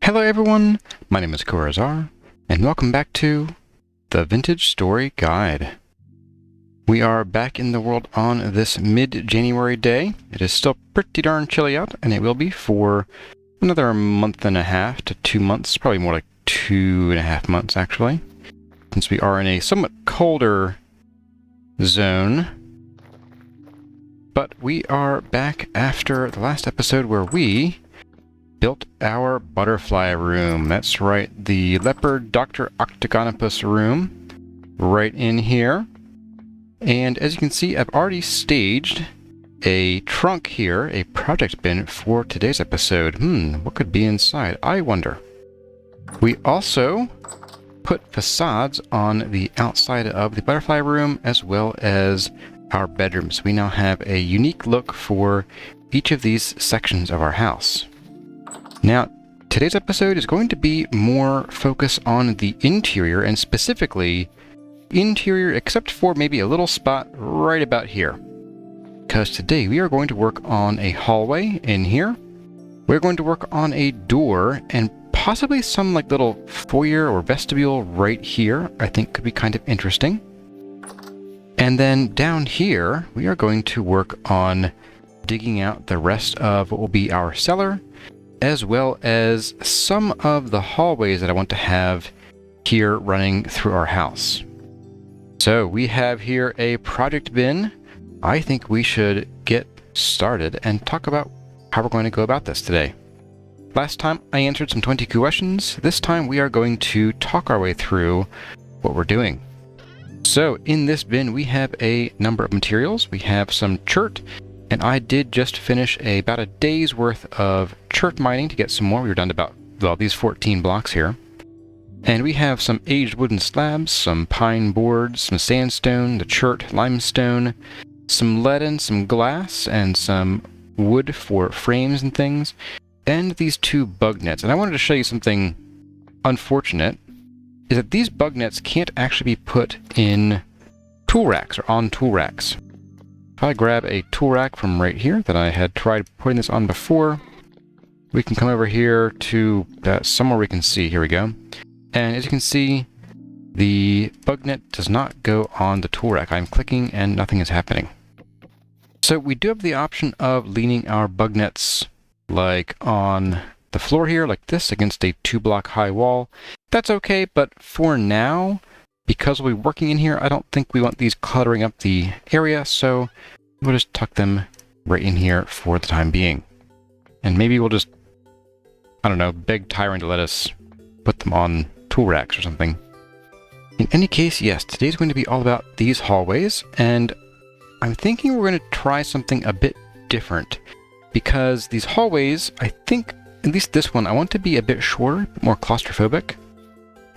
Hello everyone, my name is Corazar, and welcome back to the Vintage Story Guide. We are back in the world on this mid-January day. It is still pretty darn chilly out, and it will be for another month and a half to 2 months, probably more like 2.5 months actually, since we are in a somewhat colder zone. But we are back after the last episode where we built our butterfly room. That's right, the Leopard Dr. Octagonopus room, right in here. And as you can see, I've already staged a trunk here, a project bin for today's episode. What could be inside? I wonder. We also put facades on the outside of the butterfly room as well as our bedrooms. We now have a unique look for each of these sections of our house. Now, today's episode is going to be more focus on the interior, and specifically interior except for maybe a little spot right about here. Because today we are going to work on a hallway in here. We're going to work on a door and possibly some like little foyer or vestibule right here. I think could be kind of interesting. And then down here, we are going to work on digging out the rest of what will be our cellar, as well as some of the hallways that I want to have here running through our house. So we have here a project bin. I think we should get started and talk about how we're going to go about this today. Last time I answered some 20 questions. This time we are going to talk our way through what we're doing. So in this bin we have a number of materials. We have some chert, and I did just finish about a day's worth of chert mining to get some more. We were down to about, well, these 14 blocks here. And we have some aged wooden slabs, some pine boards, some sandstone, the chert, limestone, some lead and some glass, and some wood for frames and things, and these 2 bug nets. And I wanted to show you something unfortunate, is that these bug nets can't actually be put in tool racks or on tool racks. If I grab a tool rack from right here that I had tried putting this on before, we can come over here to somewhere we can see. Here we go. And as you can see, the bug net does not go on the tool rack. I'm clicking and nothing is happening. So we do have the option of leaning our bug nets like on the floor here, like this, against a 2-block high wall. That's okay, but for now, because we'll be working in here, I don't think we want these cluttering up the area, so we'll just tuck them right in here for the time being. And maybe we'll just, I don't know, beg Tyrant to let us put them on tool racks or something. In any case, yes, today's going to be all about these hallways, and I'm thinking we're going to try something a bit different, because these hallways, I think, at least this one, I want to be a bit shorter, more claustrophobic.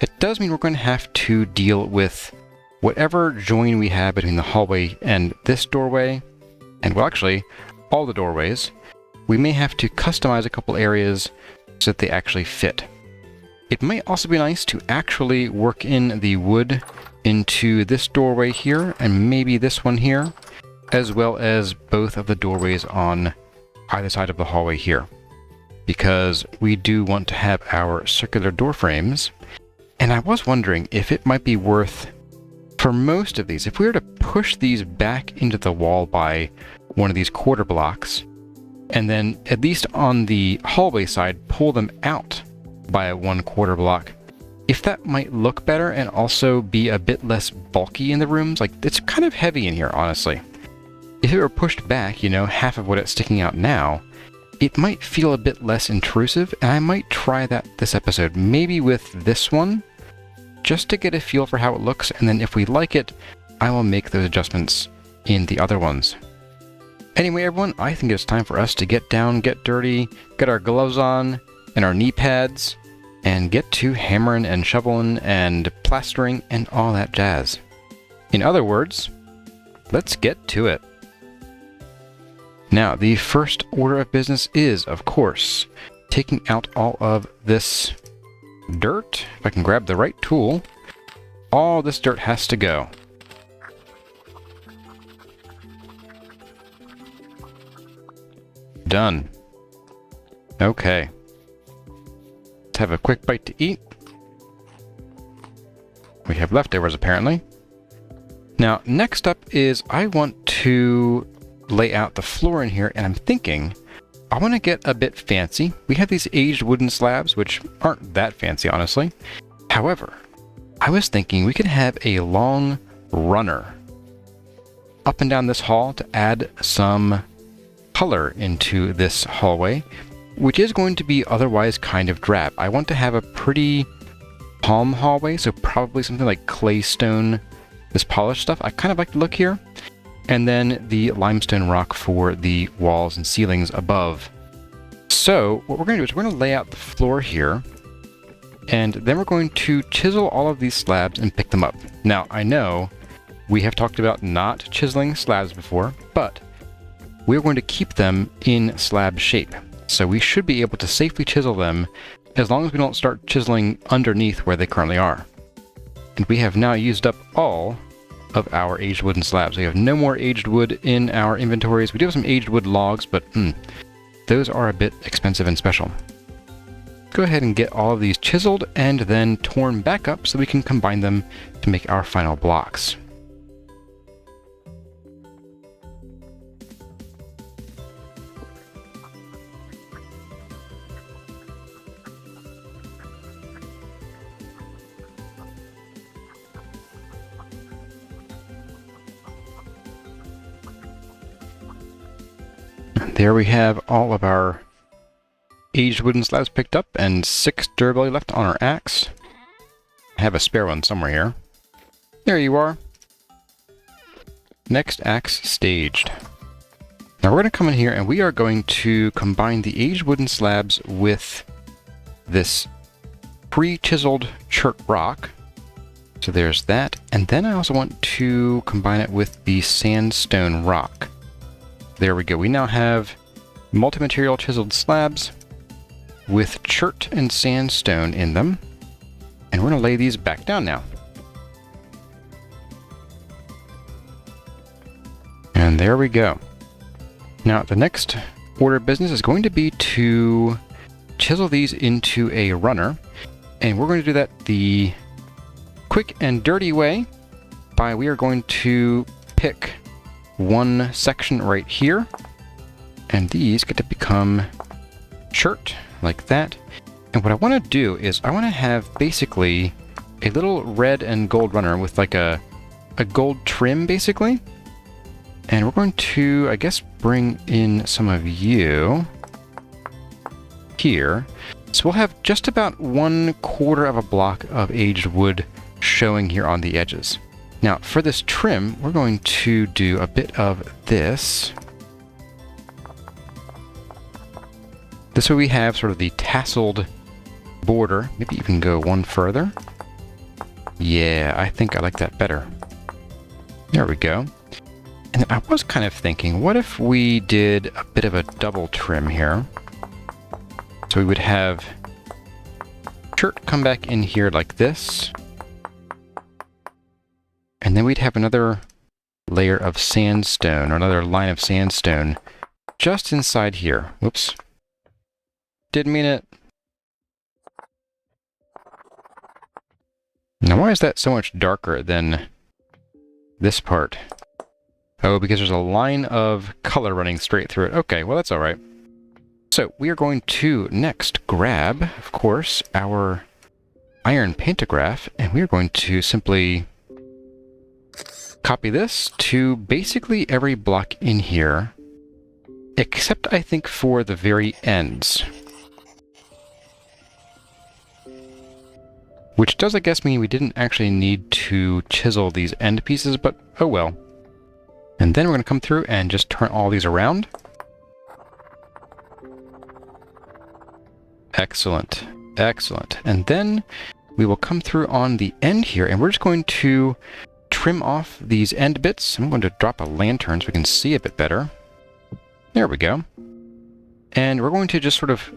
It does mean we're going to have to deal with whatever join we have between the hallway and this doorway, and well, actually, all the doorways. We may have to customize a couple areas so that they actually fit. It might also be nice to actually work in the wood into this doorway here, and maybe this one here, as well as both of the doorways on either side of the hallway here, because we do want to have our circular door frames. And I was wondering if it might be worth, for most of these, if we were to push these back into the wall by one of these quarter blocks, and then at least on the hallway side, pull them out by a 1/4 block, if that might look better and also be a bit less bulky in the rooms. Like, it's kind of heavy in here, honestly. If it were pushed back, you know, half of what it's sticking out now, it might feel a bit less intrusive, and I might try that this episode, maybe with this one, just to get a feel for how it looks, and then if we like it, I will make those adjustments in the other ones. Anyway, everyone, I think it's time for us to get down, get dirty, get our gloves on, and our knee pads, and get to hammering and shoveling and plastering and all that jazz. In other words, let's get to it. Now, the first order of business is, of course, taking out all of this dirt. If I can grab the right tool, all this dirt has to go. Done. Okay. Let's have a quick bite to eat. We have leftovers, apparently. Now, next up is I want to lay out the floor in here, and I'm thinking I want to get a bit fancy. We have these aged wooden slabs, which aren't that fancy, honestly. However, I was thinking we could have a long runner up and down this hall to add some color into this hallway, which is going to be otherwise kind of drab. I want to have a pretty calm hallway, so probably something like claystone, this polished stuff. I kind of like the look here. And then the limestone rock for the walls and ceilings above. So what we're going to do is we're going to lay out the floor here, and then we're going to chisel all of these slabs and pick them up. Now, I know we have talked about not chiseling slabs before, but we're going to keep them in slab shape. So we should be able to safely chisel them as long as we don't start chiseling underneath where they currently are. And we have now used up all of our aged wooden slabs. We have no more aged wood in our inventories. We do have some aged wood logs, but those are a bit expensive and special. Go ahead and get all of these chiseled and then torn back up so we can combine them to make our final blocks. There we have all of our aged wooden slabs picked up and 6 durability left on our axe. I have a spare one somewhere here. There you are. Next axe staged. Now we're going to come in here and we are going to combine the aged wooden slabs with this pre-chiseled chert rock. So there's that. And then I also want to combine it with the sandstone rock. There we go. We now have multi-material chiseled slabs with chert and sandstone in them. And we're going to lay these back down now. And there we go. Now, the next order of business is going to be to chisel these into a runner. And we're going to do that the quick and dirty way by we are going to pick one section right here, and these get to become chert like that. And what I want to do is I want to have basically a little red and gold runner with like a gold trim basically. And we're going to, I guess, bring in some of you here. So we'll have just about 1/4 of a block of aged wood showing here on the edges. Now, for this trim, we're going to do a bit of this. This way we have sort of the tasseled border. Maybe even go one further. Yeah, I think I like that better. There we go. And I was kind of thinking, what if we did a bit of a double trim here? So we would have chert come back in here like this. And then we'd have another layer of sandstone, or another line of sandstone, just inside here. Whoops. Didn't mean it. Now why is that so much darker than this part? Oh, because there's a line of color running straight through it. Okay, well that's alright. So we are going to next grab, of course, our iron pantograph, and we are going to simply copy this to basically every block in here, except I think for the very ends. Which does, I guess, mean we didn't actually need to chisel these end pieces, but oh well. And then we're going to come through and just turn all these around. Excellent. Excellent. And then we will come through on the end here, and we're just going to trim off these end bits. I'm going to drop a lantern so we can see a bit better. There we go. And we're going to just sort of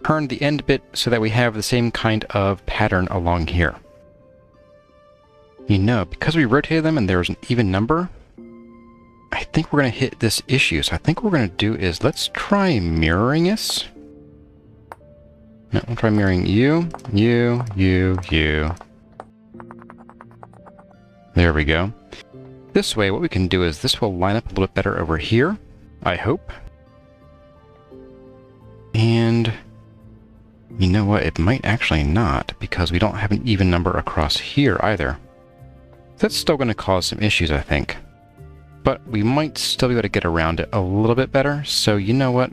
turn the end bit so that we have the same kind of pattern along here. You know, because we rotated them and there was an even number, I think we're going to hit this issue. So I think what we're going to do is let's try mirroring this. No, we'll try mirroring you, you, you, you. There we go. This way, what we can do is this will line up a little bit better over here, I hope. And you know what? It might actually not, because we don't have an even number across here either. That's still going to cause some issues, I think. But we might still be able to get around it a little bit better. So you know what?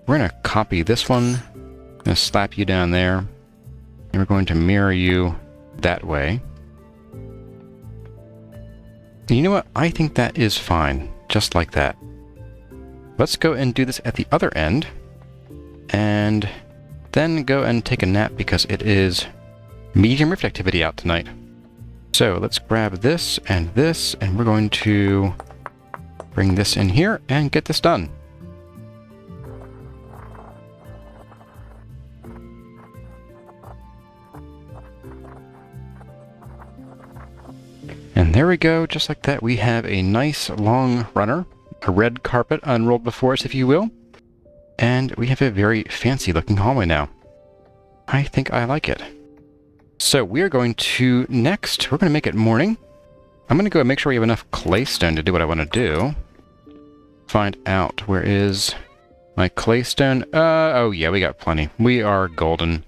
We're going to copy this one. I'm going to slap you down there. And we're going to mirror you that way. You know what? I think that is fine. Just like that. Let's go and do this at the other end. And then go and take a nap because it is medium rift activity out tonight. So let's grab this, and we're going to bring this in here and get this done. And there we go, just like that, we have a nice long runner, a red carpet unrolled before us, if you will. And we have a very fancy looking hallway now. I think I like it. So we are going to, next, we're going to make it morning. I'm going to go and make sure we have enough claystone to do what I want to do. Find out, where is my claystone? Oh yeah, we got plenty. We are golden.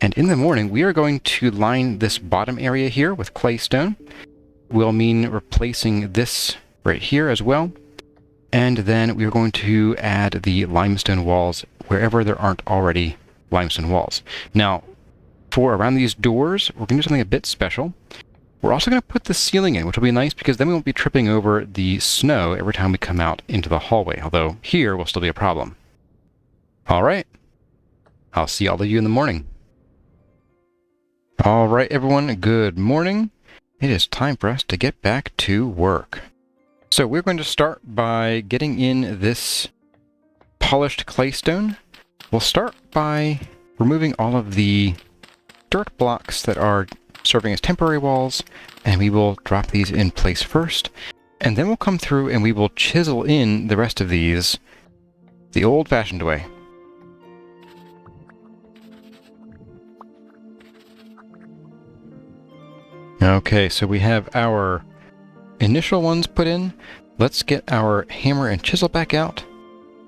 And in the morning, we are going to line this bottom area here with claystone. Will mean replacing this right here as well. And then we're going to add the limestone walls wherever there aren't already limestone walls. Now, for around these doors, we're going to do something a bit special. We're also going to put the ceiling in, which will be nice because then we won't be tripping over the snow every time we come out into the hallway, although here will still be a problem. All right. I'll see all of you in the morning. All right, everyone, good morning. It is time for us to get back to work. So we're going to start by getting in this polished claystone. We'll start by removing all of the dirt blocks that are serving as temporary walls, and we will drop these in place first. And then we'll come through and we will chisel in the rest of these the old-fashioned way. Okay, so we have our initial ones put in. Let's get our hammer and chisel back out,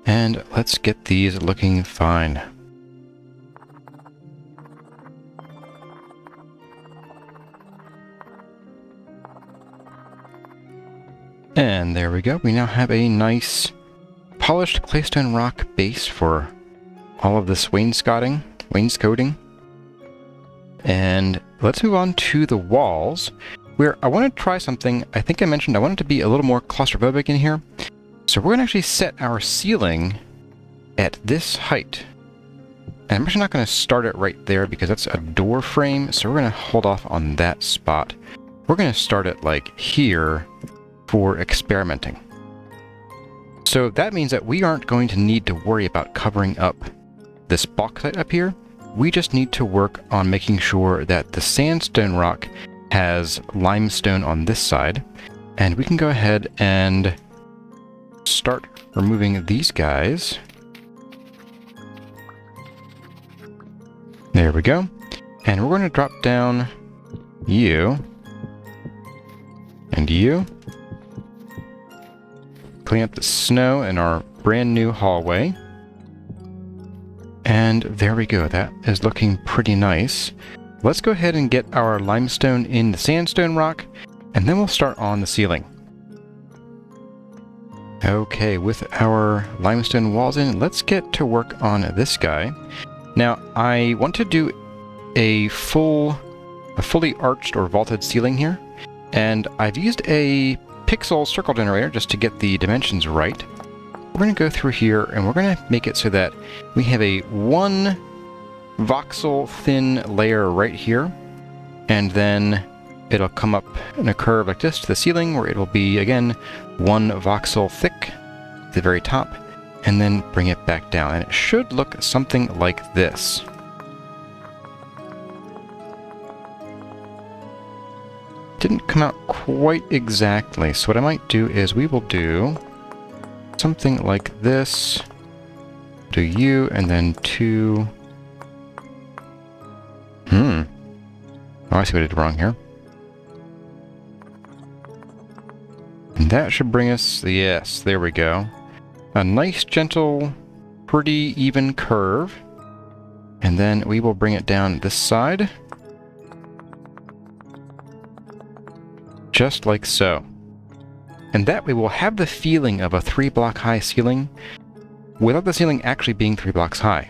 and let's get these looking fine. And there we go. We now have a nice polished claystone rock base for all of this wainscoting. And let's move on to the walls, where I want to try something. I think I mentioned I want it to be a little more claustrophobic in here. So we're going to actually set our ceiling at this height. And I'm actually not going to start it right there because that's a door frame, so we're going to hold off on that spot. We're going to start it like here for experimenting. So that means that we aren't going to need to worry about covering up this bauxite up here. We just need to work on making sure that the sandstone rock has limestone on this side. And we can go ahead and start removing these guys. There we go. And we're going to drop down you and you. Clean up the snow in our brand new hallway. And there we go. That is looking pretty nice. Let's go ahead and get our limestone in the sandstone rock, and then we'll start on the ceiling. Okay, with our limestone walls in, let's get to work on this guy. Now, I want to do a fully arched or vaulted ceiling here, and I've used a pixel circle generator just to get the dimensions right. We're going to go through here and we're going to make it so that we have a 1 voxel thin layer right here, and then it'll come up in a curve like this to the ceiling, where it will be again 1 voxel thick at the very top, and then bring it back down, and it should look something like this. Didn't come out quite exactly, so what I might do is we will do something like this. Do you, and then 2, Oh, I see what I did wrong here. And that should bring us, yes, there we go. A nice, gentle, pretty even curve. And then we will bring it down this side. Just like so. And that way we'll have the feeling of a 3-block high ceiling without the ceiling actually being 3 blocks high.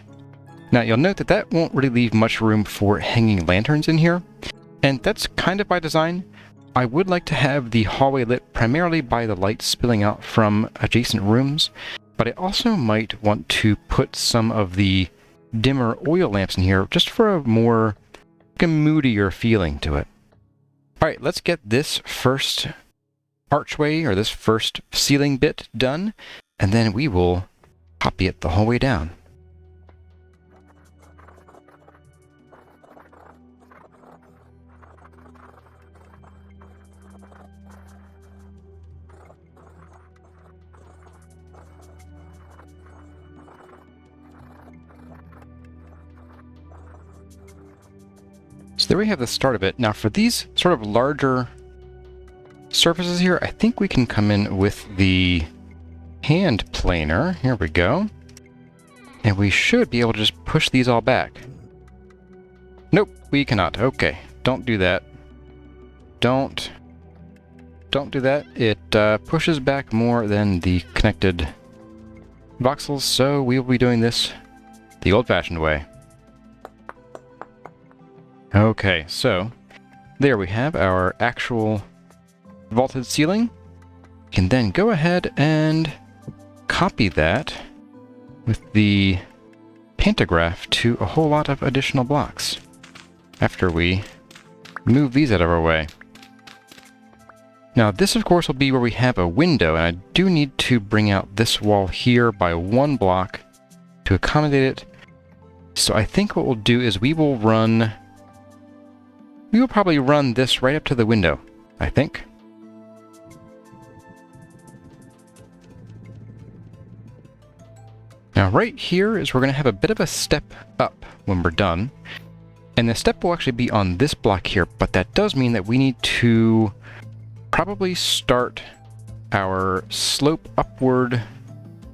Now you'll note that that won't really leave much room for hanging lanterns in here. And that's kind of by design. I would like to have the hallway lit primarily by the light spilling out from adjacent rooms, but I also might want to put some of the dimmer oil lamps in here just for a more moodier feeling to it. Alright, let's get this first archway, or this first ceiling bit done, and then we will copy it the whole way down. So there we have the start of it. Now for these sort of larger surfaces here, I think we can come in with the hand planer. Here we go. And we should be able to just push these all back. Nope, we cannot. Okay, don't do that. Don't do that. It pushes back more than the connected voxels, so we will be doing this the old-fashioned way. Okay, so there we have our actual vaulted ceiling. We can then go ahead and copy that with the pantograph to a whole lot of additional blocks after we move these out of our way. Now this of course will be where we have a window, and I do need to bring out this wall here by 1 block to accommodate it. So I think what we'll do is we will probably run this right up to the window, I think. Now right here is we're going to have a bit of a step up when we're done. And the step will actually be on this block here, but that does mean that we need to probably start our slope upward.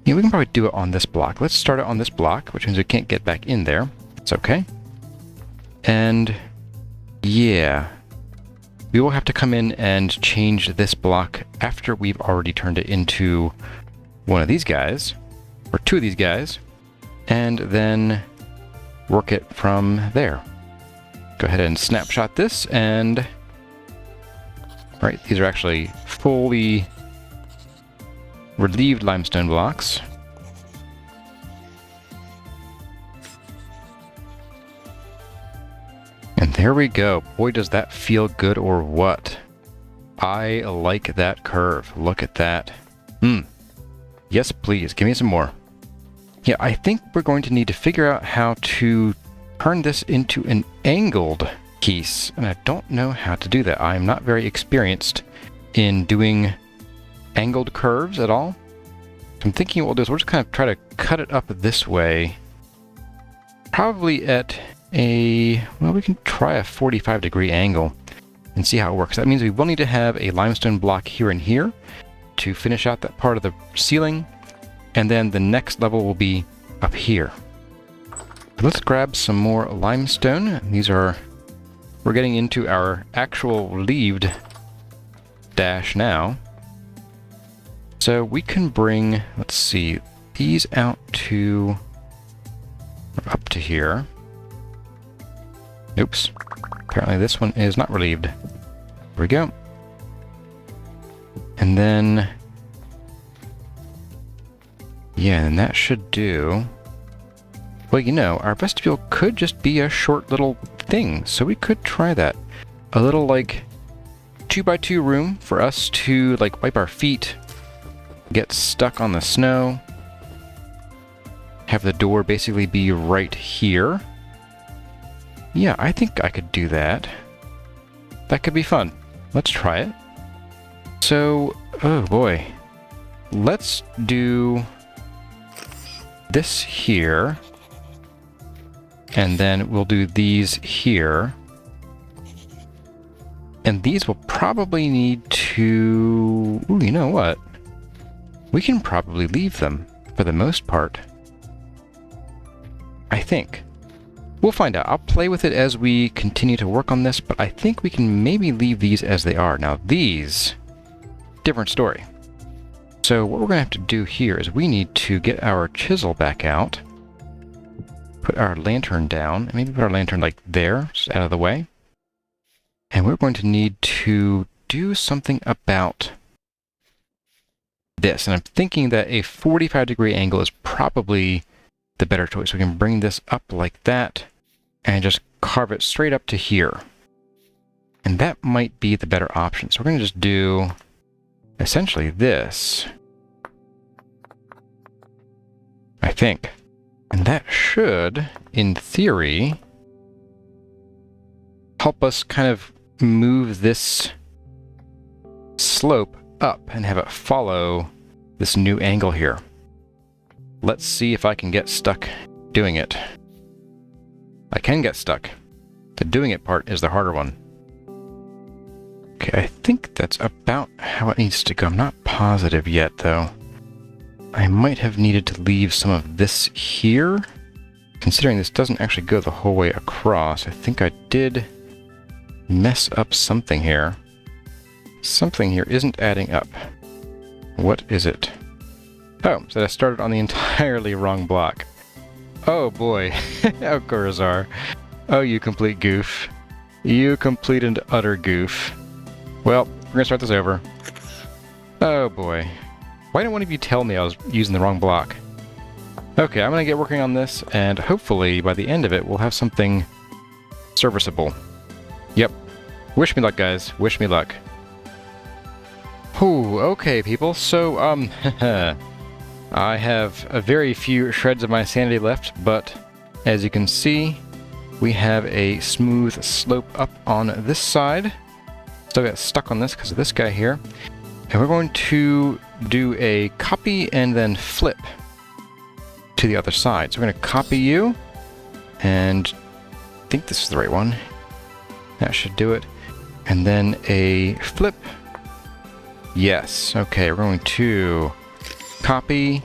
Yeah, we can probably do it on this block. Let's start it on this block, which means we can't get back in there. It's okay. And yeah, we will have to come in and change this block after we've already turned it into one of these guys, or 2 of these guys, and then work it from there. Go ahead and snapshot this, and right, these are actually fully relieved limestone blocks. And there we go. Boy, does that feel good or what? I like that curve. Look at that. Yes, please. Give me some more. Yeah, I think we're going to need to figure out how to turn this into an angled piece. And I don't know how to do that. I'm not very experienced in doing angled curves at all. So I'm thinking what we'll do is we'll just kind of try to cut it up this way. Probably at well, we can try a 45-degree angle and see how it works. That means we will need to have a limestone block here and here to finish out that part of the ceiling, and then the next level will be up here. Let's grab some more limestone. We're getting into our actual relieved dash now. So we can bring, let's see, these out to, up to here. Oops. Apparently this one is not relieved. There we go. And then, yeah, and that should do. Well, you know, our vestibule could just be a short little thing, so we could try that. A little, like, 2x2 room for us to, like, wipe our feet, get stuck on the snow, have the door basically be right here. Yeah, I think I could do that. That could be fun. Let's try it. So, oh boy. Let's do this here. And then we'll do these here. And these will probably need to... Ooh, you know what? We can probably leave them for the most part. I think. We'll find out. I'll play with it as we continue to work on this, but I think we can maybe leave these as they are. Now these, different story. So what we're going to have to do here is we need to get our chisel back out, put our lantern down, and maybe put our lantern like there, just out of the way. And we're going to need to do something about this. And I'm thinking that a 45-degree angle is probably the better choice. We can bring this up like that and just carve it straight up to here. And that might be the better option. So we're going to just do essentially this, I think. And that should, in theory, help us kind of move this slope up and have it follow this new angle here. Let's see if I can get stuck doing it. I can get stuck. The doing it part is the harder one. Okay, I think that's about how it needs to go. I'm not positive yet, though. I might have needed to leave some of this here. Considering this doesn't actually go the whole way across, I think I did mess up something here. Something here isn't adding up. What is it? Oh, so I started on the entirely wrong block. Oh boy. Oh, Corazar. Oh, you complete goof. You complete and utter goof. Well, we're gonna start this over. Oh boy. Why didn't one of you tell me I was using the wrong block? Okay, I'm gonna get working on this, and hopefully by the end of it we'll have something serviceable. Yep. Wish me luck, guys. Wish me luck. Whew, okay people, so, I have a very few shreds of my sanity left, but as you can see, we have a smooth slope up on this side. Still got stuck on this because of this guy here. And we're going to do a copy and then flip to the other side. So we're going to copy you, and I think this is the right one. That should do it. And then a flip. Yes. Okay, we're going to copy,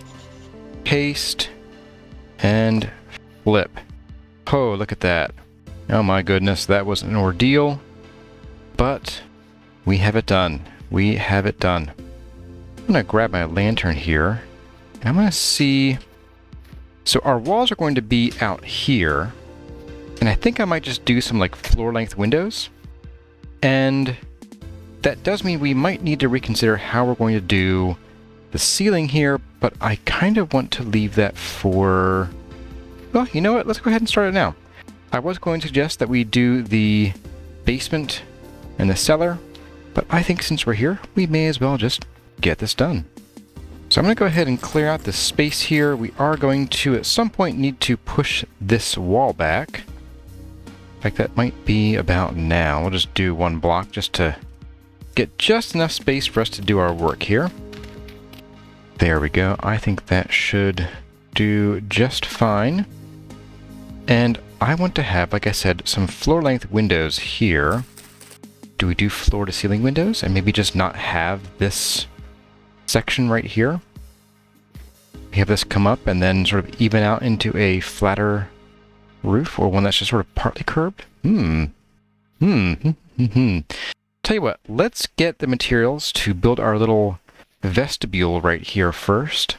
paste, and flip. Oh, look at that. Oh my goodness, that was an ordeal. But we have it done. We have it done. I'm going to grab my lantern here, and I'm going to see... So our walls are going to be out here, and I think I might just do some like floor-length windows. And that does mean we might need to reconsider how we're going to do the ceiling here, but I kind of want to leave that for... Well, you know what? Let's go ahead and start it now. I was going to suggest that we do the basement and the cellar, but I think since we're here, we may as well just get this done. So I'm going to go ahead and clear out this space here. We are going to, at some point, need to push this wall back. In fact, that might be about now. We'll just do one block just to get just enough space for us to do our work here. There we go. I think that should do just fine. And I want to have, like I said, some floor-length windows here. Do we do floor-to-ceiling windows and maybe just not have this section right here? We have this come up and then sort of even out into a flatter roof, or one that's just sort of partly curved? Tell you what, let's get the materials to build our little vestibule right here first,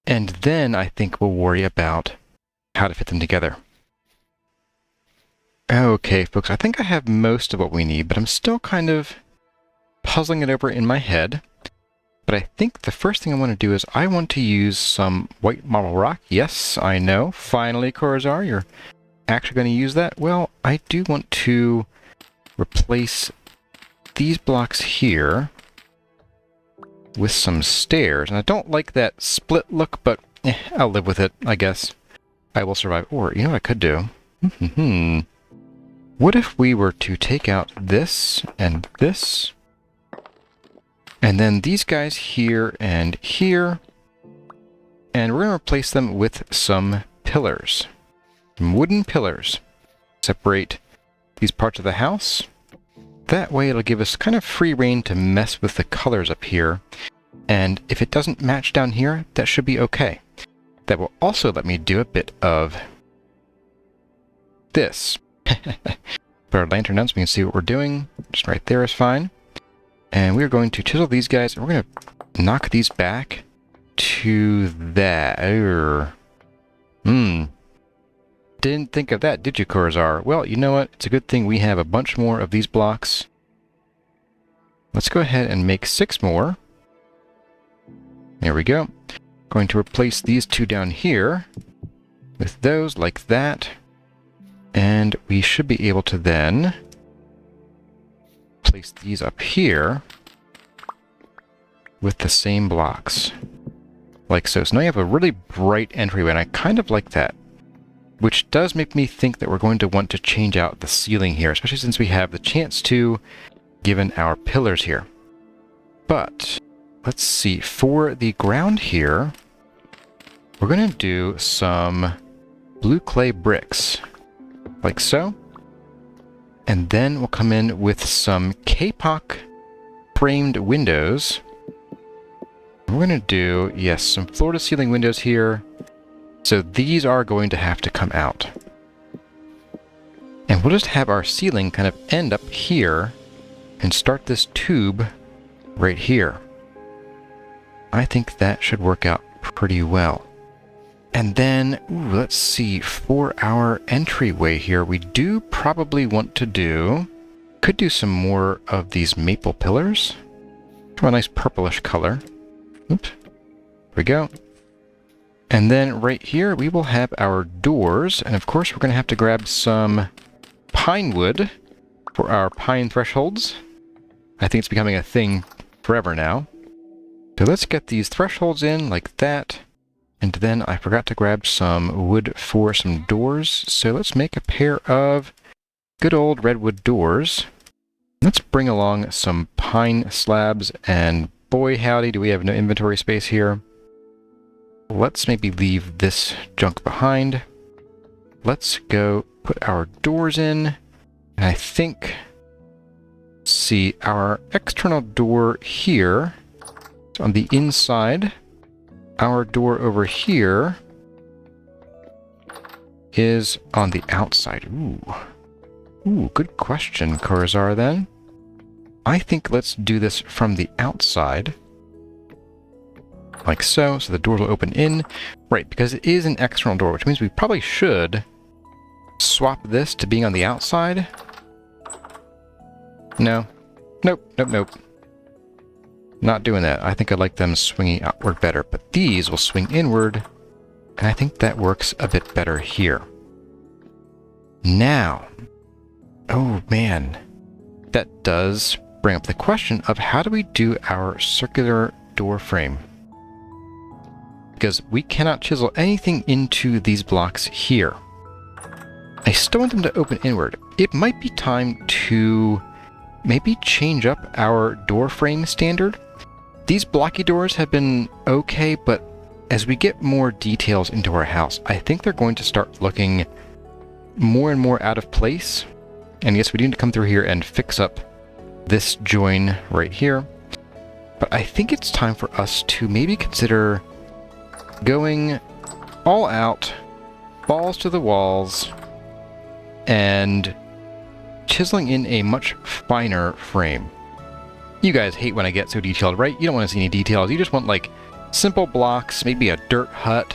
and then I think we'll worry about how to fit them together. Okay, folks, I think I have most of what we need, but I'm still kind of puzzling it over in my head. But I think the first thing I want to do is I want to use some white marble rock. Yes, I know. Finally, Corazar, you're actually going to use that. Well, I do want to replace these blocks here with some stairs. And I don't like that split look, but I'll live with it, I guess. I will survive. Or, you know what I could do? What if we were to take out this and this, and then these guys here and here, and we're going to replace them with some pillars. some wooden pillars. Separate these parts of the house. That way it'll give us kind of free rein to mess with the colors up here. And if it doesn't match down here, that should be okay. That will also let me do a bit of this. Put our lantern down so we can see what we're doing. Just right there is fine. And we're going to chisel these guys, and we're going to knock these back to that. Didn't think of that, did you, Corazar? Well, you know what? It's a good thing we have a bunch more of these blocks. Let's go ahead and make 6 more. There we go. Going to replace these 2 down here with those like that. And we should be able to then place these up here with the same blocks. Like so. So now you have a really bright entryway, and I kind of like that. Which does make me think that we're going to want to change out the ceiling here, especially since we have the chance to, given our pillars here. But, let's see, for the ground here, we're going to do some blue clay bricks, like so. And then we'll come in with some K-Pock framed windows. We're going to do, yes, some floor-to-ceiling windows here. So these are going to have to come out. And we'll just have our ceiling kind of end up here and start this tube right here. I think that should work out pretty well. And then, let's see, for our entryway here, we do probably want to do, could do some more of these maple pillars. From a nice purplish color. Oops. There we go. And then right here, we will have our doors. And of course, we're going to have to grab some pine wood for our pine thresholds. I think it's becoming a thing forever now. So let's get these thresholds in like that. And then I forgot to grab some wood for some doors. So let's make a pair of good old redwood doors. Let's bring along some pine slabs. And boy howdy, do we have no inventory space here. Let's maybe leave this junk behind. Let's go put our doors in. And I think, see, our external door here is on the inside. Our door over here is on the outside. Ooh, good question, Corazar, then. I think let's do this from the outside. Like so, so the door will open in. Right, because it is an external door, which means we probably should swap this to being on the outside. No. Nope. Not doing that. I think I like them swinging outward better, but these will swing inward, and I think that works a bit better here. Now, oh man, that does bring up the question of how do we do our circular door frame? Because we cannot chisel anything into these blocks here. I still want them to open inward. It might be time to maybe change up our door frame standard. These blocky doors have been okay, but as we get more details into our house, I think they're going to start looking more and more out of place. And yes, we need to come through here and fix up this join right here. But I think it's time for us to maybe consider going all out, balls to the walls, and chiseling in a much finer frame. You guys hate when I get so detailed, right? You don't want to see any details. You just want, like, simple blocks, maybe a dirt hut.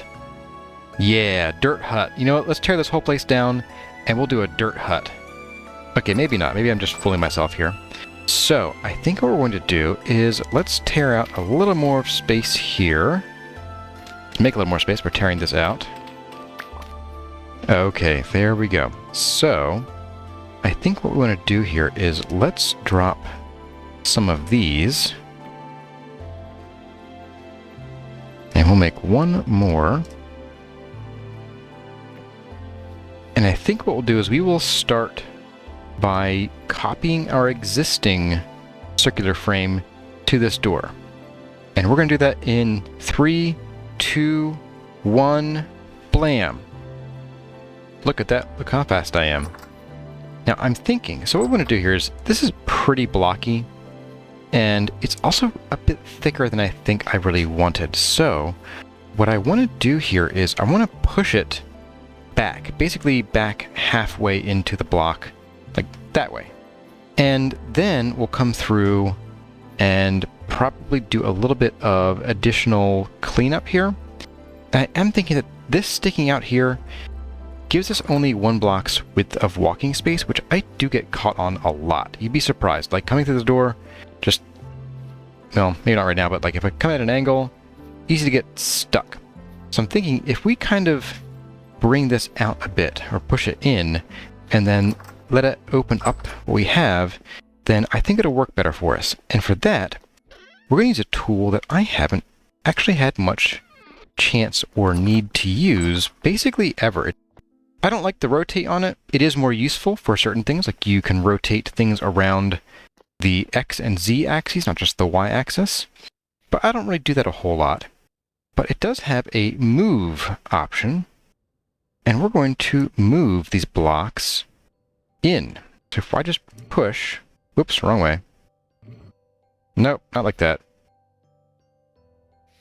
Yeah, dirt hut. You know what? Let's tear this whole place down, and we'll do a dirt hut. Okay, maybe not. Maybe I'm just fooling myself here. So, I think what we're going to do is let's tear out a little more space here. Make a little more space. We're tearing this out. Okay, there we go. So, I think what we want to do here is let's drop some of these. And we'll make one more. And I think what we'll do is we will start by copying our existing circular frame to this door. And we're going to do that in 3, 2, 1, blam. look at that. Look how fast I am. Now I'm thinking, so what we're going to do here is, this is pretty blocky, and it's also a bit thicker than I think I really wanted. So what I want to do here is I want to push it back, basically back halfway into the block, like that way. And then we'll come through and probably do a little bit of additional cleanup here. I am thinking that this sticking out here gives us only 1 block's width of walking space, which I do get caught on a lot. You'd be surprised. Like coming through the door, just, well, maybe not right now, but like if I come at an angle, easy to get stuck. So I'm thinking if we kind of bring this out a bit, or push it in, and then let it open up what we have, then I think it'll work better for us. And for that, we're going to use a tool that I haven't actually had much chance or need to use basically ever. I don't like the rotate on it. It is more useful for certain things, like you can rotate things around the X and Z axes, not just the Y axis. But I don't really do that a whole lot. But it does have a move option, and we're going to move these blocks in. So if I just push, whoops, wrong way. Nope, not like that.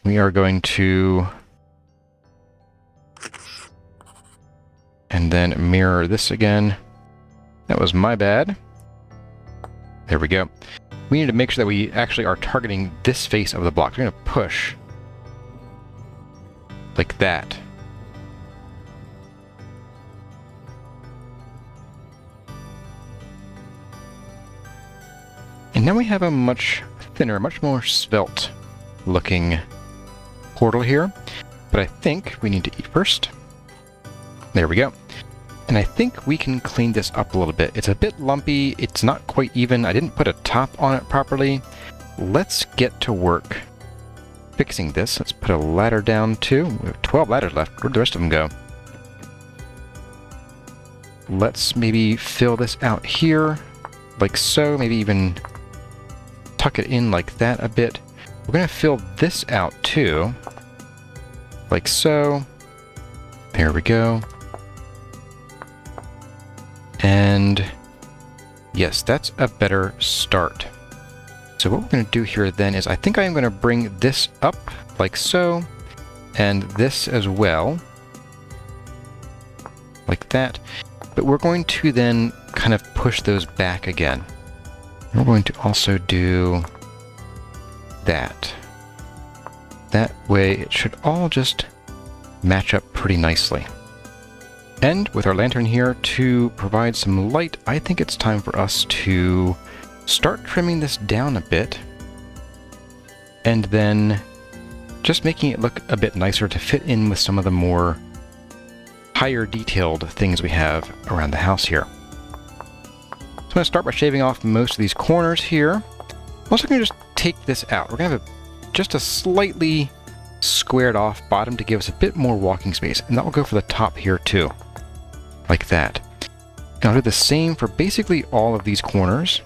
We are going to, and then mirror this again. That was my bad. There we go. We need to make sure that we actually are targeting this face of the block. We're going to push like that. And now we have a much thinner, much more svelte looking portal here. But I think we need to eat first. There we go. And I think we can clean this up a little bit. It's a bit lumpy. It's not quite even. I didn't put a top on it properly. Let's get to work fixing this. Let's put a ladder down too. We have 12 ladders left. Where'd the rest of them go? Let's maybe fill this out here, like so. Maybe even tuck it in like that a bit. We're going to fill this out too, like so. There we go. And yes, that's a better start. So what we're going to do here then is I think I am going to bring this up like so, and this as well, like that. But we're going to then kind of push those back again. We're going to also do that. That way it should all just match up pretty nicely. And with our lantern here to provide some light, I think it's time for us to start trimming this down a bit, and then just making it look a bit nicer to fit in with some of the more higher detailed things we have around the house here. So I'm going to start by shaving off most of these corners here. I'm also going to just take this out. We're going to have just a slightly squared off bottom to give us a bit more walking space, and that will go for the top here too, like that. And I'll do the same for basically all of these corners.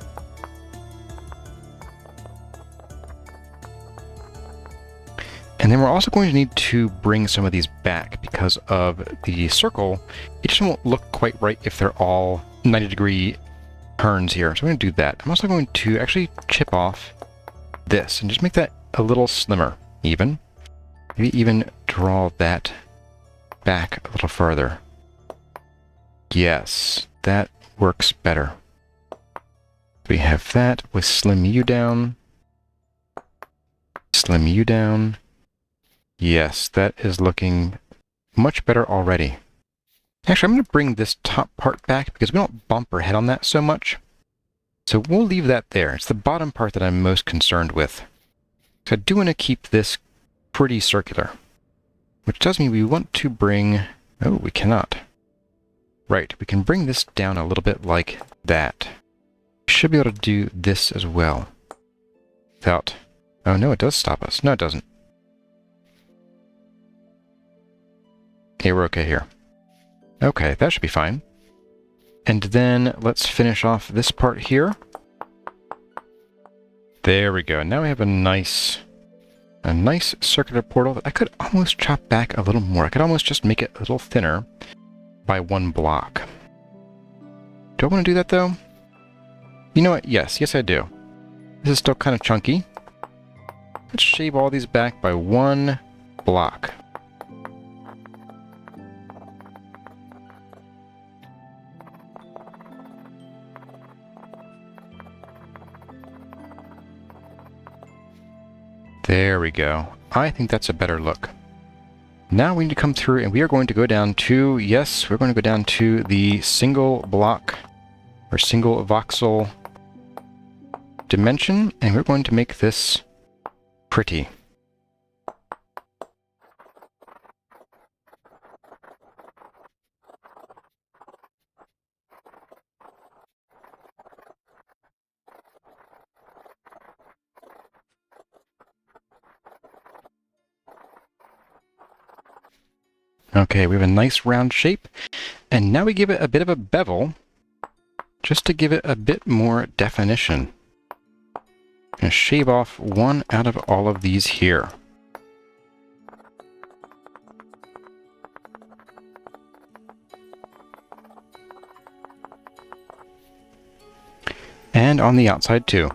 And then we're also going to need to bring some of these back because of the circle. It just won't look quite right if they're all 90-degree turns here. So I'm going to do that. I'm also going to actually chip off this and just make that a little slimmer even. Maybe even draw that back a little further. Yes, that works better. We have that with slim you down. Slim you down. Yes, that is looking much better already. Actually, I'm going to bring this top part back because we don't bump our head on that so much. So we'll leave that there. It's the bottom part that I'm most concerned with. So I do want to keep this pretty circular, which does mean we want to bring... Oh, we cannot. Right, we can bring this down a little bit like that. We should be able to do this as well. Without... Oh no, it does stop us. No, it doesn't. Okay, we're okay here. Okay, that should be fine. And then let's finish off this part here. There we go. Now we have a nice circular portal that I could almost chop back a little more. I could almost just make it a little thinner. by 1 block. Do I want to do that though? You know what? Yes, I do. This is still kind of chunky. Let's shave all these back by 1 block. There we go. I think that's a better look. Now we need to come through and we are going to go down to, yes, we're going to go down to the single block or single voxel dimension, and we're going to make this pretty. Okay, we have a nice round shape, and now we give it a bit of a bevel, just to give it a bit more definition. I'm going to shave off 1 out of all of these here. And on the outside too.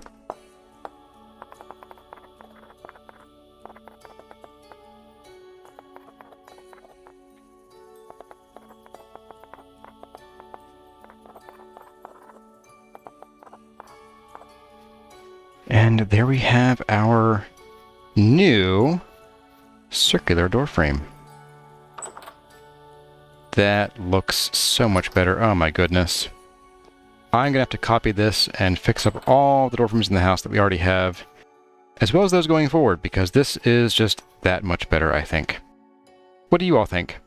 And there we have our new circular door frame. That looks so much better. Oh my goodness. I'm going to have to copy this and fix up all the door frames in the house that we already have, as well as those going forward, because this is just that much better, I think. What do you all think?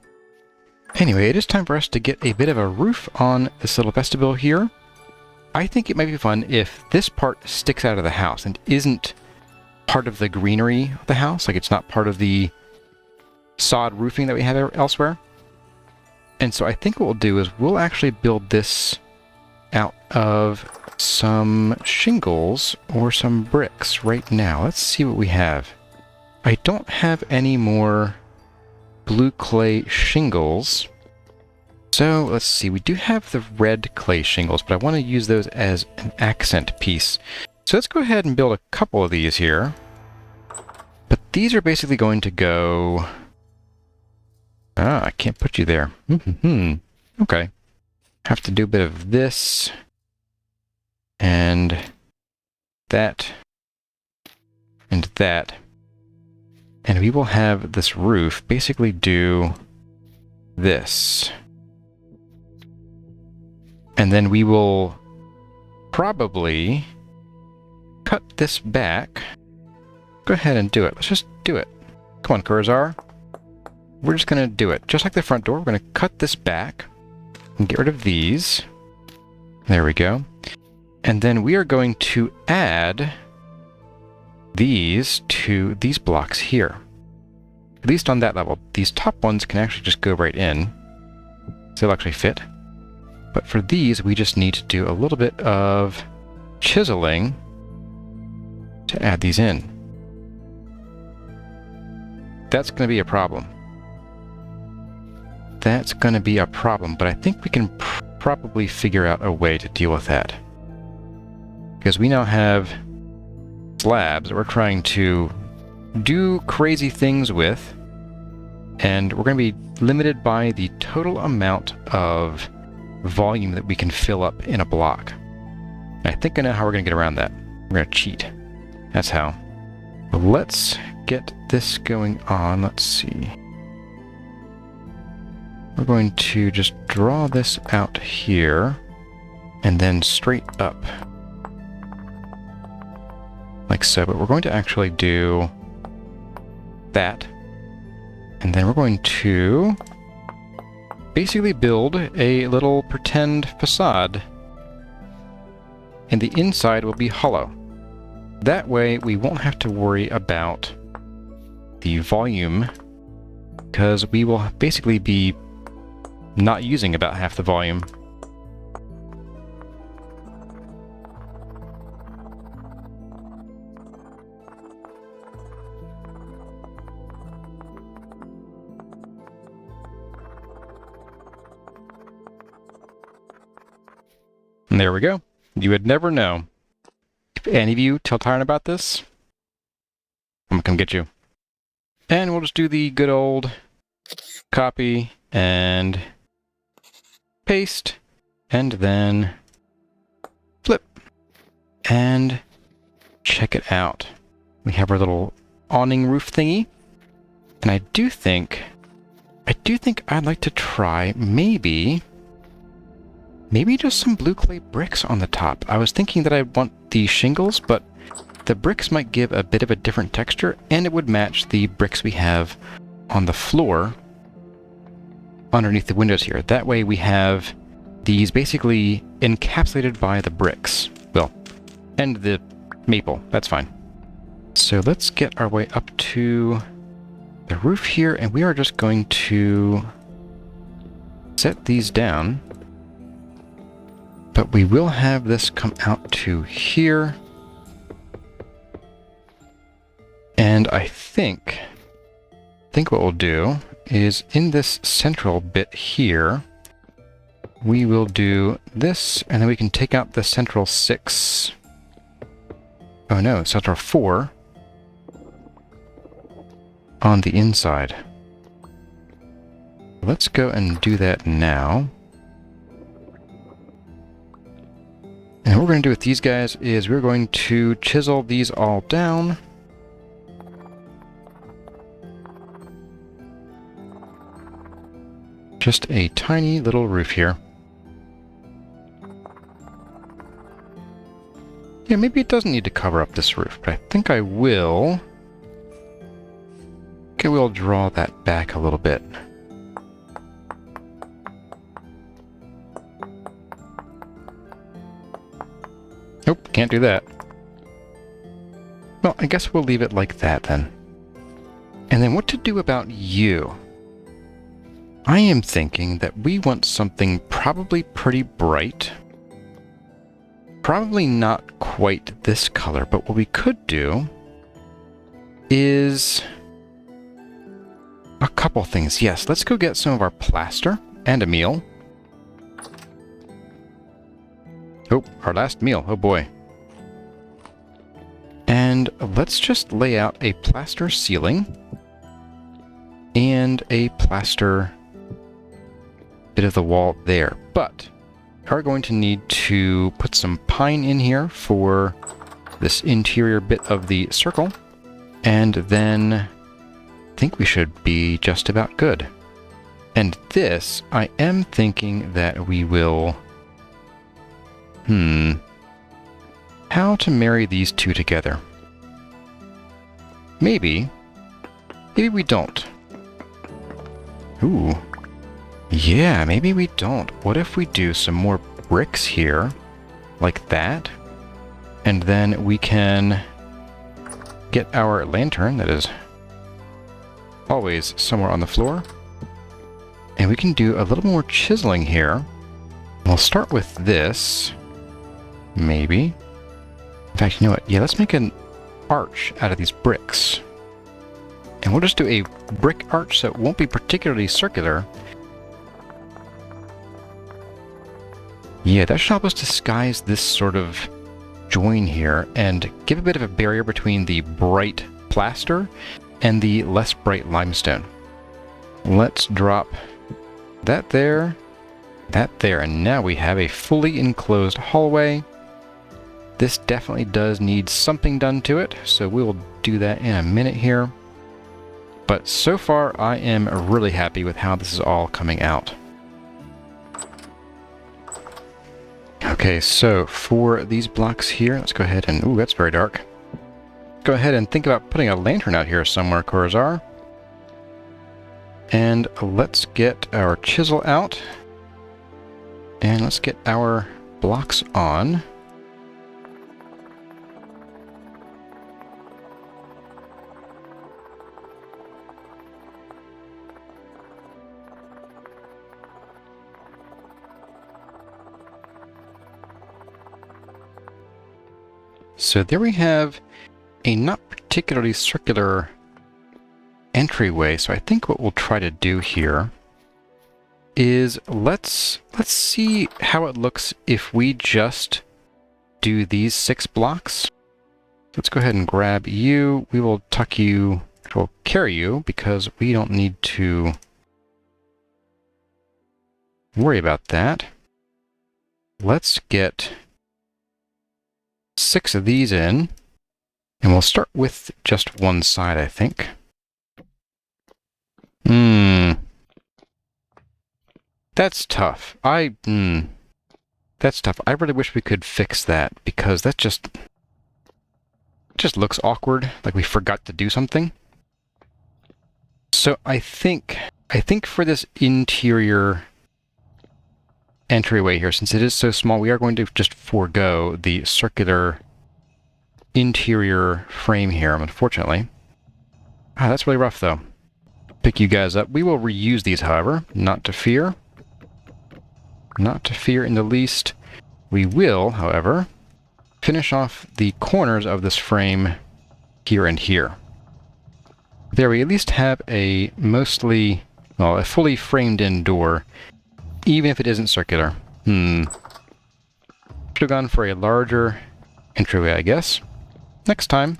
Anyway, it is time for us to get a bit of a roof on this little vestibule here. I think it might be fun if this part sticks out of the house and isn't part of the greenery of the house, like it's not part of the sod roofing that we have elsewhere. And so I think what we'll do is we'll actually build this out of some shingles or some bricks right now. Let's see what we have. I don't have any more blue clay shingles. So let's see, we do have the red clay shingles, but I want to use those as an accent piece. So let's go ahead and build a couple of these here. But these are basically going to go... I can't put you there. Okay. Have to do a bit of this. And that. And that. And we will have this roof basically do this. And then we will probably cut this back. Go ahead and do it. Let's just do it. Come on, Curzar. We're just going to do it. Just like the front door, we're going to cut this back and get rid of these. There we go. And then we are going to add these to these blocks here. At least on that level. These top ones can actually just go right in. So they'll actually fit. But for these, we just need to do a little bit of chiseling to add these in. That's going to be a problem. That's going to be a problem, but I think we can probably figure out a way to deal with that. Because we now have slabs that we're trying to do crazy things with, and we're going to be limited by the total amount of volume that we can fill up in a block. And I think I know how we're going to get around that. We're going to cheat. That's how. But let's get this going on. Let's see. We're going to just draw this out here and then straight up. Like so, but we're going to actually do that. And then we're going to basically build a little pretend facade. And the inside will be hollow. That way we won't have to worry about the volume, because we will basically be not using about half the volume. And there we go. You would never know. If any of you tell Tyron about this, I'm gonna come get you. And we'll just do the good old copy and paste, and then flip. And check it out. We have our little awning roof thingy. And I do think I'd like to try maybe just some blue clay bricks on the top. I was thinking that I'd want the shingles, but the bricks might give a bit of a different texture, and it would match the bricks we have on the floor underneath the windows here. That way we have these basically encapsulated by the bricks. Well, and the maple. That's fine. So let's get our way up to the roof here, and we are just going to set these down. But we will have this come out to here. And I think what we'll do is in this central bit here, we will do this, and then we can take out the central 6. Oh no, central 4 on the inside. Let's go and do that now. And what we're going to do with these guys is we're going to chisel these all down. Just a tiny little roof here. Yeah, maybe it doesn't need to cover up this roof, but I think I will. Okay, we'll draw that back a little bit. Nope, can't do that. Well, I guess we'll leave it like that then. And then what to do about you? I am thinking that we want something probably pretty bright. Probably not quite this color, but what we could do is a couple things. Yes, let's go get some of our plaster and a meal. Oh, our last meal. Oh boy. And let's just lay out a plaster ceiling and a plaster bit of the wall there. But we are going to need to put some pine in here for this interior bit of the circle. And then I think we should be just about good. And this, I am thinking that we will... How to marry these two together? Maybe we don't. Ooh. Yeah, maybe we don't. What if we do some more bricks here, like that? And then we can get our lantern that is always somewhere on the floor. And we can do a little more chiseling here. We'll start with this. Maybe. In fact, you know what? Yeah, let's make an arch out of these bricks. And we'll just do a brick arch so it won't be particularly circular. Yeah, that should help us disguise this sort of join here and give a bit of a barrier between the bright plaster and the less bright limestone. Let's drop that there, and now we have a fully enclosed hallway. This definitely does need something done to it, so we will do that in a minute here. But so far, I am really happy with how this is all coming out. Okay, so for these blocks here, let's go ahead and... Ooh, that's very dark. Go ahead and think about putting a lantern out here somewhere, Corazar. And let's get our chisel out. And let's get our blocks on. So there we have a not particularly circular entryway. So I think what we'll try to do here is let's see how it looks if we just do these 6 blocks. Let's go ahead and grab you. We will tuck you, we'll carry you because we don't need to worry about that. Let's get 6 of these in, and we'll start with just one side, I think. That's tough. That's tough. I really wish we could fix that, because that just looks awkward, like we forgot to do something. So I think for this interior entryway here, since it is so small, we are going to just forego the circular interior frame here, unfortunately. That's really rough, though. Pick you guys up. We will reuse these, however, not to fear. Not to fear in the least. We will, however, finish off the corners of this frame here and here. There we at least have a mostly, well, a fully framed in door, even if it isn't circular. Should have gone for a larger entryway, I guess. Next time.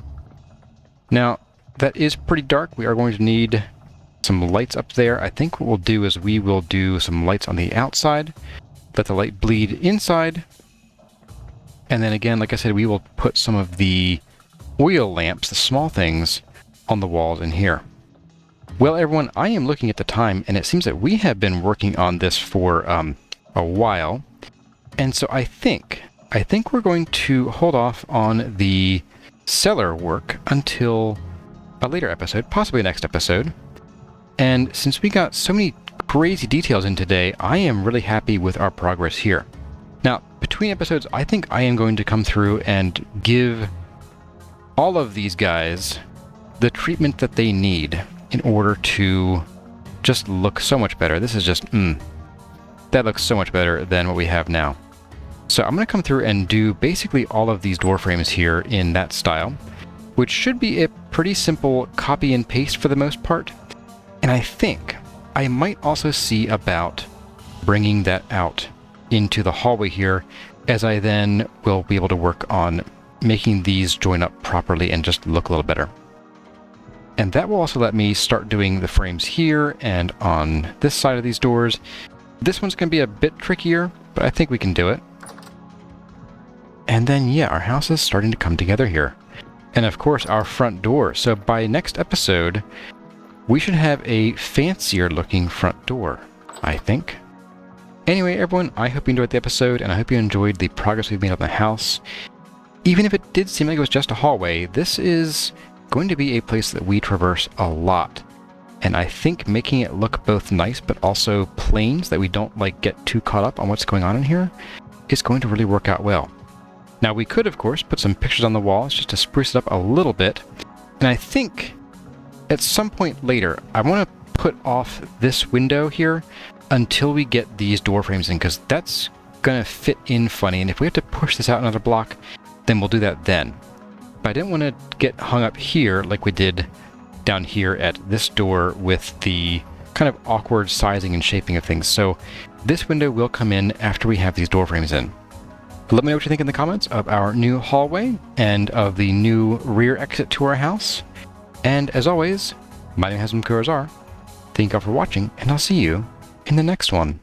Now, that is pretty dark. We are going to need some lights up there. I think what we'll do is we will do some lights on the outside. Let the light bleed inside. And then again, like I said, we will put some of the oil lamps, the small things, on the walls in here. Well, everyone, I am looking at the time, and it seems that we have been working on this for a while. And so I think we're going to hold off on the cellar work until a later episode, possibly next episode. And since we got so many crazy details in today, I am really happy with our progress here. Now, between episodes, I think I am going to come through and give all of these guys the treatment that they need in order to just look so much better. This is just, that looks so much better than what we have now. So I'm going to come through and do basically all of these door frames here in that style, which should be a pretty simple copy and paste for the most part. And I think I might also see about bringing that out into the hallway here, as I then will be able to work on making these join up properly and just look a little better. And that will also let me start doing the frames here and on this side of these doors. This one's going to be a bit trickier, but I think we can do it. And then, yeah, our house is starting to come together here. And of course, our front door. So by next episode, we should have a fancier looking front door, I think. Anyway, everyone, I hope you enjoyed the episode, and I hope you enjoyed the progress we've made on the house. Even if it did seem like it was just a hallway, this is going to be a place that we traverse a lot. And I think making it look both nice, but also plain, so that we don't get too caught up on what's going on in here, is going to really work out well. Now, we could, of course, put some pictures on the walls just to spruce it up a little bit. And I think at some point later, I want to put off this window here until we get these door frames in, because that's going to fit in funny. And if we have to push this out another block, then we'll do that then. But I didn't want to get hung up here like we did down here at this door with the kind of awkward sizing and shaping of things. So this window will come in after we have these door frames in. Let me know what you think in the comments of our new hallway and of the new rear exit to our house. And as always, my name is Azar. Thank you all for watching, and I'll see you in the next one.